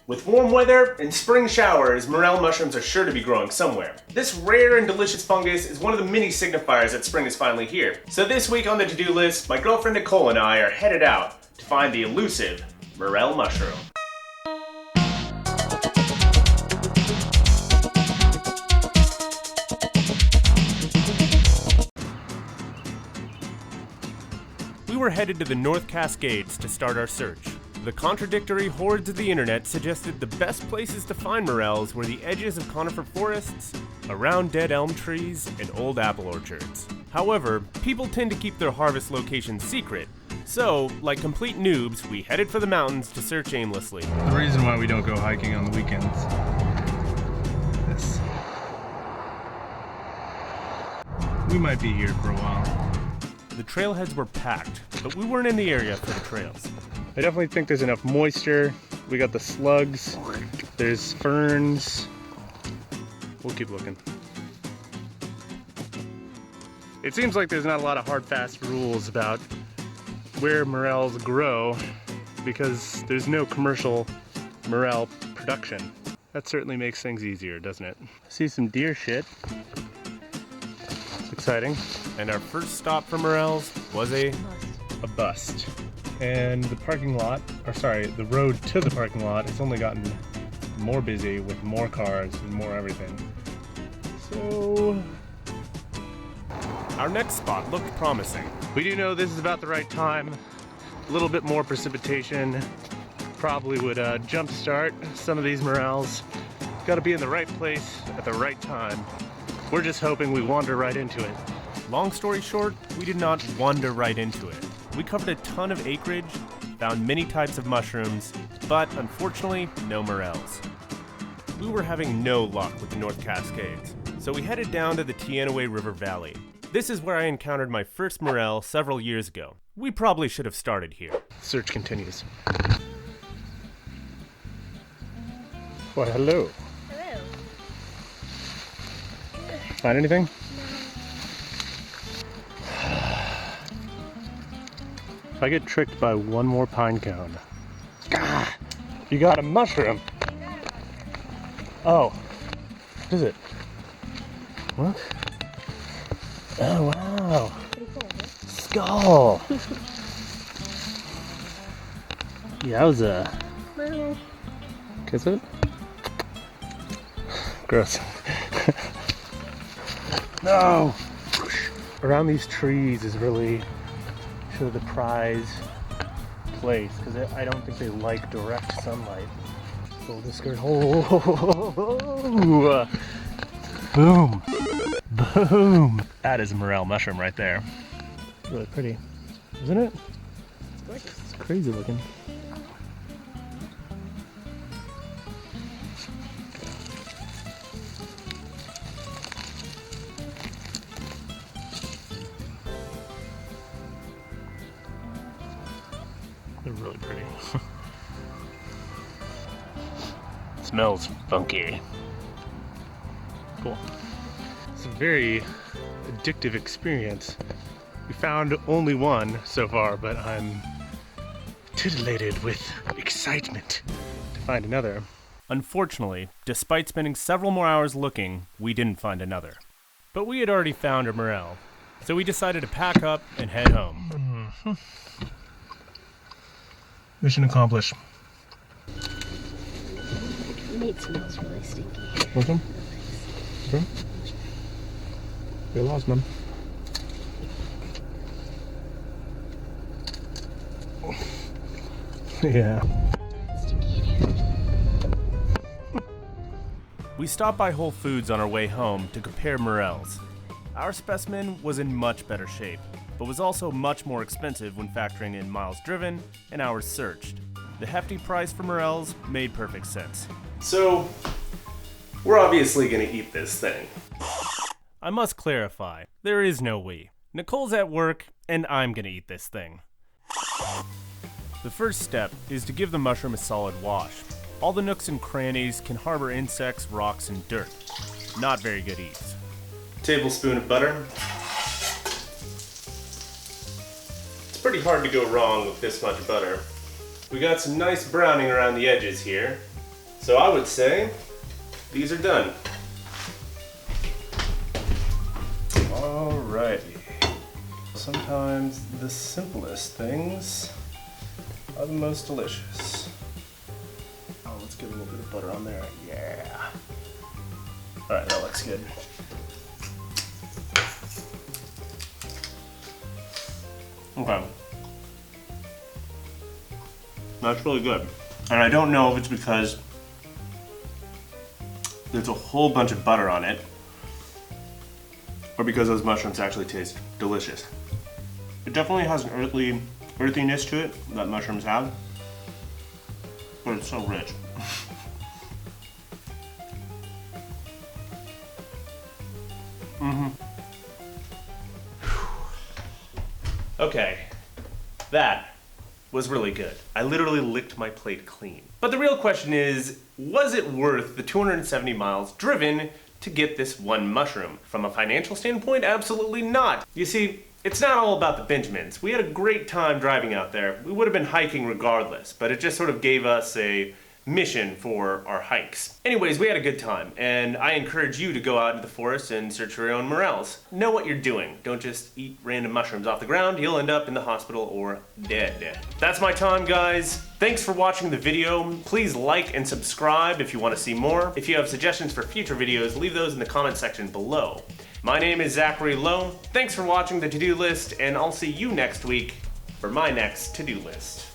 With warm weather and spring showers, morel mushrooms are sure to be growing somewhere. This rare and delicious fungus is one of the many signifiers that spring is finally here. So this week on the to-do list, my girlfriend Nicole and I are headed out to find the elusive morel mushroom. We were headed to the North Cascades to start our search. The contradictory hordes of the internet suggested the best places to find morels were the edges of conifer forests, around dead elm trees, and old apple orchards. However, people tend to keep their harvest locations secret, so, like complete noobs, we headed for the mountains to search aimlessly. The reason why we don't go hiking on the weekends. This. We might be here for a while. The trailheads were packed, but we weren't in the area for the trails. I definitely think there's enough moisture. We got the slugs. There's ferns. We'll keep looking. It seems like there's not a lot of hard, fast rules about where morels grow because there's no commercial morel production. That certainly makes things easier, doesn't it? I see some deer shit. It's exciting. And our first stop for morels was a bust. And the parking lot, or sorry, the road to the parking lot has only gotten more busy with more cars and more everything. So our next spot looked promising. We do know this is about the right time. A little bit more precipitation probably would jumpstart some of these morels. Got to be in the right place at the right time. We're just hoping we wander right into it. Long story short, we did not wander right into it. We covered a ton of acreage, found many types of mushrooms, but unfortunately, no morels. We were having no luck with the North Cascades, so we headed down to the Teanaway River Valley. This is where I encountered my first morel several years ago. We probably should have started here. Search continues. Why, hello. Hello. Find anything? If I get tricked by one more pine cone. Ah, you got a mushroom. Oh, what is it? What? Oh, wow. Pretty cool, huh? Skull. Yowza. Well, Kiss it? Gross. No! Around these trees is really sort of the prize place because I don't think they like direct sunlight. Pull the skirt. Oh! Boom! Boom! That is a morel mushroom right there. It's really pretty, isn't it? it's gorgeous. It's crazy looking. They're really pretty. Smells funky. Cool. It's a very addictive experience. We found only one so far, but I'm titillated with excitement to find another. Unfortunately, despite spending several more hours looking, we didn't find another. But we had already found a morel, so we decided to pack up and head home. Mission accomplished. Meat smells really stinky. Want some? Okay. We lost them. Yeah. Stinky in here. We stopped by Whole Foods on our way home to compare morels. Our specimen was in much better shape, but was also much more expensive when factoring in miles driven and hours searched. The hefty price for morels made perfect sense. So, we're obviously gonna eat this thing. I must clarify, there is no we. Nicole's at work, and I'm gonna eat this thing. The first step is to give the mushroom a solid wash. All the nooks and crannies can harbor insects, rocks, and dirt. Not very good eats. Tablespoon of butter. It's pretty hard to go wrong with this much butter. We got some nice browning around the edges here. So I would say these are done. Alrighty. Sometimes the simplest things are the most delicious. Oh, let's get a little bit of butter on there. Yeah. Alright, that looks good. Okay. That's really good. And I don't know if it's because there's a whole bunch of butter on it, or because those mushrooms actually taste delicious. It definitely has an earthiness to it that mushrooms have, but it's so rich. Okay, that was really good. I literally licked my plate clean. But the real question is, was it worth the 270 miles driven to get this one mushroom? From a financial standpoint, absolutely not. You see, it's not all about the Benjamins. We had a great time driving out there. We would have been hiking regardless, but it just sort of gave us a mission for our hikes. Anyways, we had a good time, and I encourage you to go out into the forest and search for your own morels. Know what you're doing. Don't just eat random mushrooms off the ground. You'll end up in the hospital or dead. That's my time, guys. Thanks for watching the video. Please like and subscribe if you want to see more. If you have suggestions for future videos, leave those in the comment section below. My name is Zachary Lowe. Thanks for watching the to-do list, and I'll see you next week for my next to-do list.